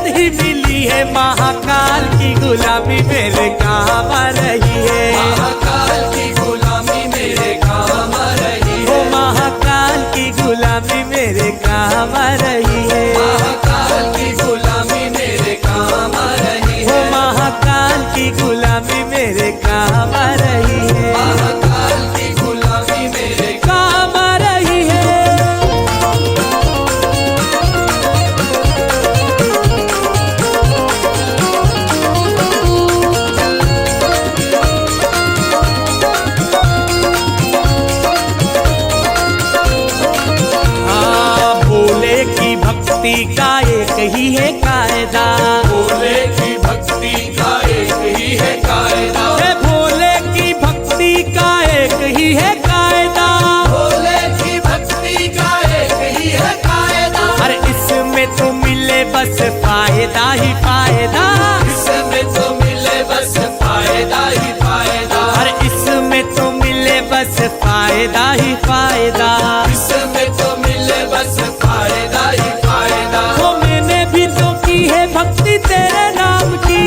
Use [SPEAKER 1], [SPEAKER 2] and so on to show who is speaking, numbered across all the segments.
[SPEAKER 1] इज्जत ही मिली है, महाकाल की गुलामी मेरे काम आ रही है।
[SPEAKER 2] महाकाल की गुलामी मेरे काम आ रही है।
[SPEAKER 1] ओ महाकाल की गुलामी मेरे काम आ रही है।
[SPEAKER 2] महाकाल की गुलामी मेरे काम आ रही है।
[SPEAKER 1] ओ महाकाल की गुलामी मेरे काम आ रही है।
[SPEAKER 2] महाकाल की गुलामी मेरे
[SPEAKER 1] काम आ रही है। भोले की भक्ति का एक ही है कायदा।
[SPEAKER 2] भोले की भक्ति का एक ही है कायदा।
[SPEAKER 1] भोले की भक्ति का एक ही है कायदा।
[SPEAKER 2] भोले की भक्ति का एक ही है कायदा।
[SPEAKER 1] अरे इसमें तो मिले बस फायदा ही फायदा।
[SPEAKER 2] इसमें तो मिले बस फायदा ही फायदा।
[SPEAKER 1] अरे इसमें तो मिले बस फायदा ही फायदा।
[SPEAKER 2] इसमें तो मिले बस फायदा ही फायदा।
[SPEAKER 1] वो मैंने भी तो की है भक्ति तेरे नाम की।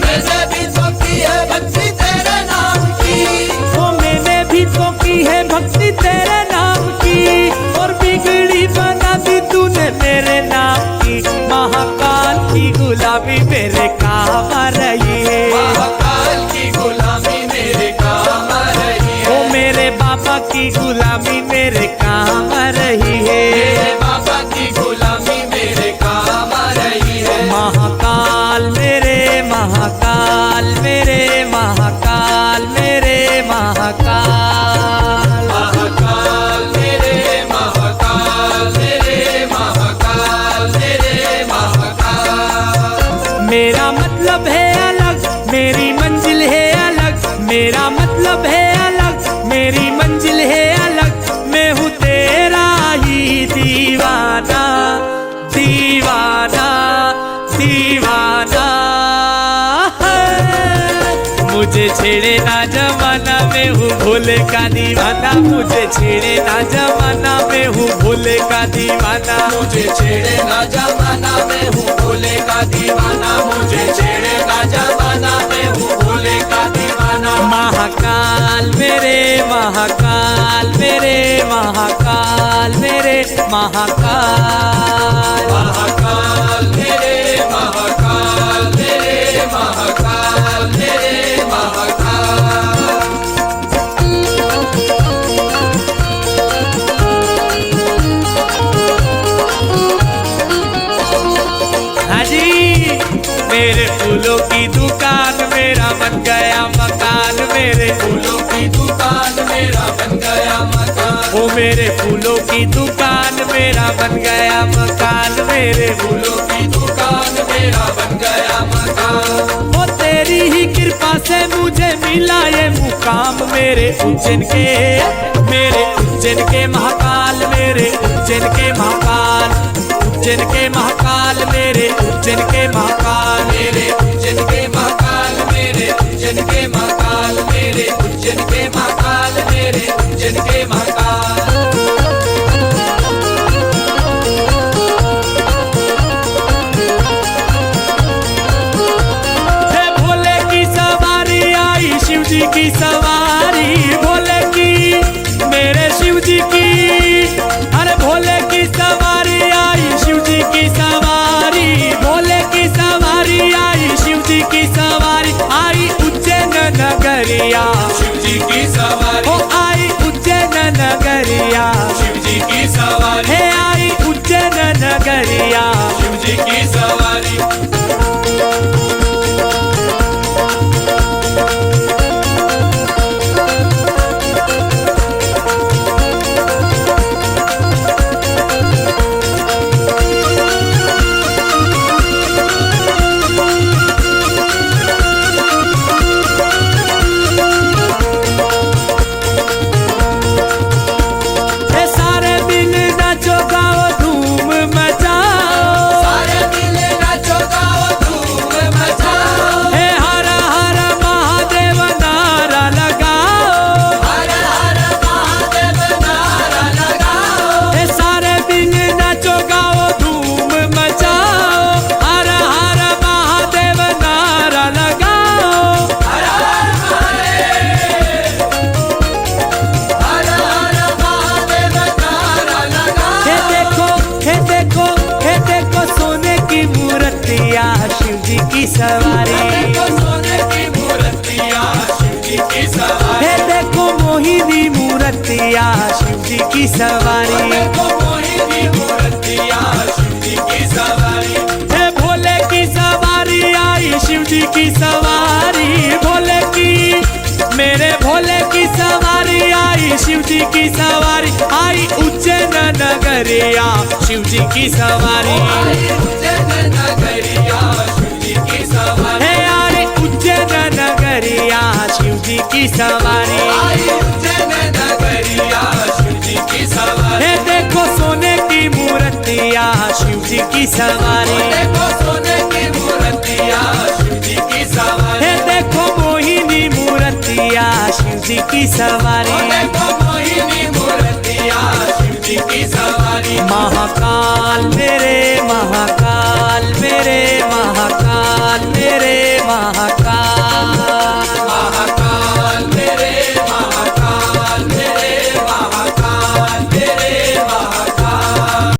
[SPEAKER 2] मैंने भी तो की है भक्ति तेरे नाम की।
[SPEAKER 1] वो मैंने भी तो की है भक्ति तेरे नाम की। और बिगड़ी बना दी तूने मेरे नाम की। महाकाल की गुलामी मेरे काम आ रही है।
[SPEAKER 2] महाकाल की गुलामी मेरे काम आ रही है।
[SPEAKER 1] ओ मेरे बाबा की गुलामी मेरे काम आ रही है।
[SPEAKER 2] मेरे बाबा की गुलामी मेरे काम आ रही है।
[SPEAKER 1] महाकाल मेरे महाकाल मेरे महाकाल मेरे महाकाल।
[SPEAKER 2] महाकाल मेरे महाकाल मेरे महाकाल मेरे महाकाल।
[SPEAKER 1] मेरा मतलब है अलग, मेरी मंजिल है अलग। मेरा मतलब है अलग, मेरी मंजिल है अलग। मैं हूँ तेरा ही दीवाना, दीवाना, दीवाना है। मुझे छेड़े ना जमाना, मैं हूँ भोले का दीवाना। मुझे छेड़े ना जमाना, मैं हूँ भोले का दीवाना।
[SPEAKER 2] मुझे छेड़े ना जमाना, मैं हूँ भोले का दीवाना। मुझे छेड़े ना जमाना, मैं हूँ भोले का दीवाना।
[SPEAKER 1] महाकाल मेरे महाकाल मेरे महाकाल मेरे महाकाल।
[SPEAKER 2] महाकाल मेरे महाकाल मेरे महाकाल मेरे महाकाल।
[SPEAKER 1] हाँ जी, मेरे फूलों की दुकान मेरा बन गया मकान। मेरे
[SPEAKER 2] फूलों की दुकान मेरा बन गया मकान।
[SPEAKER 1] ओ मेरे फूलों की दुकान मेरा बन गया मकान। मेरे
[SPEAKER 2] फूलों की दुकान मेरा बन गया मकान।
[SPEAKER 1] ओ तेरी ही कृपा से मुझे मिला ये मुकाम। मेरे उज्जैन के महाकाल, मेरे उज्जैन के महाकाल, उज्जैन के महाकाल, मेरे उज्जैन के महाकाल।
[SPEAKER 2] मेरे उज्जैन के महाकाल, मेरे उज्जैन के महाकाल, मेरे उज्जैन के महाकाल, मेरे उज्जैन के महाकाल।
[SPEAKER 1] हे भोले की सवारी आई, शिव जी की सवारी। भोले की मेरे शिव जी की, अरे भोले की सवारी आई, शिव जी की सवारी। भोले की सवारी आई, शिव जी की सवारी। आई उज्जैन नगरिया,
[SPEAKER 2] शिव जी की सवारी।
[SPEAKER 1] ओ आई उज्जैन नगरिया।
[SPEAKER 2] शिव जी की सवारी।
[SPEAKER 1] हे आई उज्जैन नगरिया।
[SPEAKER 2] शिव जी की सवारी।
[SPEAKER 1] धूम मचाओ,
[SPEAKER 2] सारे मिले नाचो गाओ धूम
[SPEAKER 1] सवारी।
[SPEAKER 2] देखो सोने की मूर्तियाँ शिव जी की सवारी।
[SPEAKER 1] हे देखो मोहिनी मूर्तिया शिव जी की सवारी।
[SPEAKER 2] देखो मोहिनी मूर्तियाँ शिव जी की सवारी।
[SPEAKER 1] हे भोले की सवारी आई शिव जी की सवारी। भोले की मेरे भोले की सवारी आई शिव जी की सवारी। आई उज्जैन नगरिया शिव जी की सवारी।
[SPEAKER 2] आई उज्जैन नगरिया शिव जी की सवारी।
[SPEAKER 1] हे आई उज्जैन नगरिया शिव जी की सवारी।
[SPEAKER 2] आई उज्जैन नगरिया शिव जी की सवारी।
[SPEAKER 1] हे देखो सोने की मूर्तिया शिव जी की सवारी।
[SPEAKER 2] देखो सोने की मूर्तियाँ शिव जी की सवारी।
[SPEAKER 1] हे देखो मोहिनी मूर्तिया शिव जी की सवारी।
[SPEAKER 2] देखो मोहिनी मूर्तियाँ शिव जी की सवारी।
[SPEAKER 1] महाकाल मेरे महाकाल